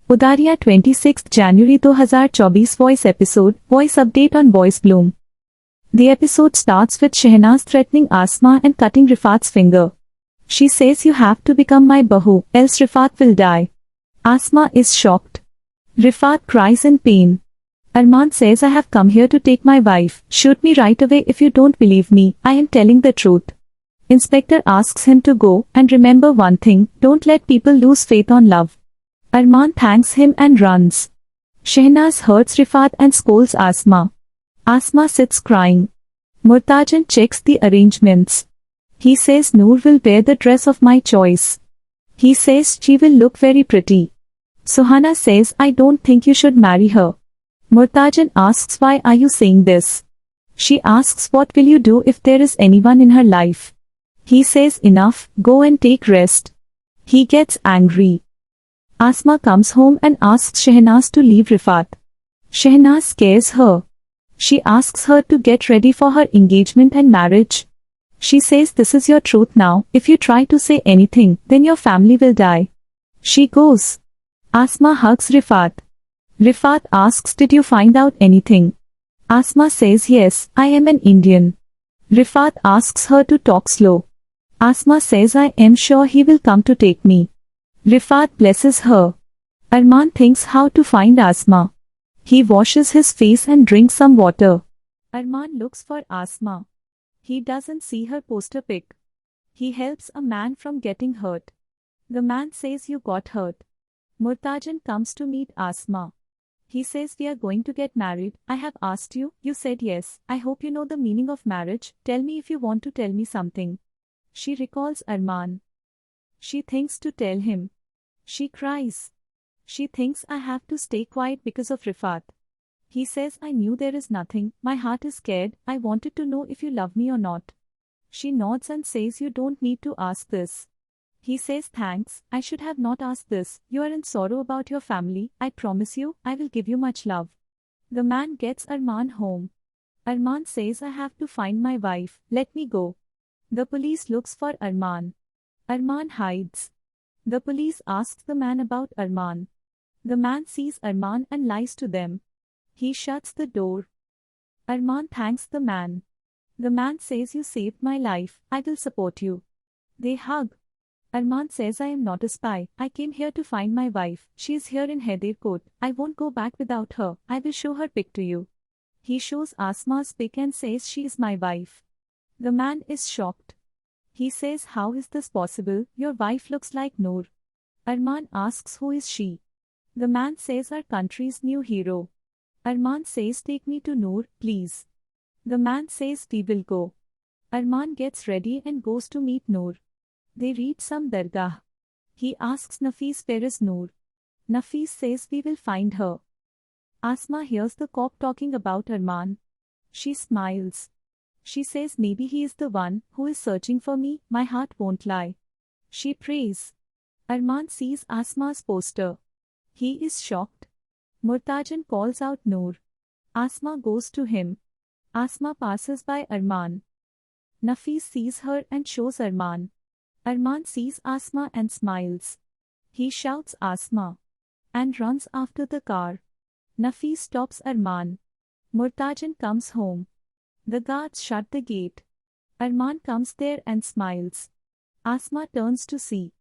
Udaariyaan 26th January 2024 voice episode, voice update on VoiceBloom. The episode starts with Shehnaz threatening Asma and cutting Rifat's finger. She says, "You have to become my bahu, else Rifat will die." Asma is shocked. Rifat cries in pain. Arman says, "I have come here to take my wife. Shoot me right away if you don't believe me. I am telling the truth." Inspector asks him to go, and remember one thing, don't let people lose faith on love. Arman thanks him and runs. Shehnaz hurts Rifat and scolds Asma. Asma sits crying. Murtajan checks the arrangements. He says Noor will wear the dress of my choice. He says she will look very pretty. Suhana says, "I don't think you should marry her." Murtajan asks, "Why are you saying this?" She asks, "What will you do if there is anyone in her life?" He says, "Enough, go and take rest." He gets angry. Asma comes home and asks Shehnaz to leave Rifat. Shehnaz scares her. She asks her to get ready for her engagement and marriage. She says, "This is your truth now. If you try to say anything, then your family will die." She goes. Asma hugs Rifat. Rifat asks, "Did you find out anything?" Asma says, "Yes, I am an Indian." Rifat asks her to talk slow. Asma says, "I am sure he will come to take me." Rifat blesses her. Arman thinks how to find Asma. He washes his face and drinks some water. Arman looks for Asma. He doesn't see her poster pic. He helps a man from getting hurt. The man says, "You got hurt." Murtajan comes to meet Asma. He says, "We are going to get married. I have asked you, you said yes. I hope you know the meaning of marriage. Tell me if you want to tell me something." She recalls Arman. She thinks to tell him. She cries. She thinks, "I have to stay quiet because of Rifat." He says, "I knew there is nothing. My heart is scared. I wanted to know if you love me or not." She nods and says, "You don't need to ask this." He says, "Thanks. I should have not asked this. You are in sorrow about your family. I promise you, I will give you much love." The man gets Arman home. Arman says, "I have to find my wife. Let me go." The police looks for Arman. Arman hides. The police asks the man about Arman. The man sees Arman and lies to them. He shuts the door. Arman thanks the man. The man says, "You saved my life. I will support you." They hug. Arman says, "I am not a spy. I came here to find my wife. She is here in Hyderabad. I won't go back without her. I will show her pic to you." He shows Asma's pic and says, "She is my wife." The man is shocked. He says, "How is this possible? Your wife looks like Noor." Arman asks, "Who is she?" The man says, "Our country's new hero." Arman says, "Take me to Noor, please." The man says, "We will go." Arman gets ready and goes to meet Noor. They reach some dargah. He asks Nafis, "Where is Noor?" Nafis says, "We will find her." Asma hears the cop talking about Arman. She smiles. She says, "Maybe he is the one who is searching for me. My heart won't lie." She prays. Arman sees Asma's poster. He is shocked. Murtajan calls out Noor. Asma goes to him. Asma passes by Arman. Nafis sees her and shows Arman. Arman sees Asma and smiles. He shouts Asma and runs after the car. Nafis stops Arman. Murtajan comes home. The guards shut the gate. Arman comes there and smiles. Asma turns to see.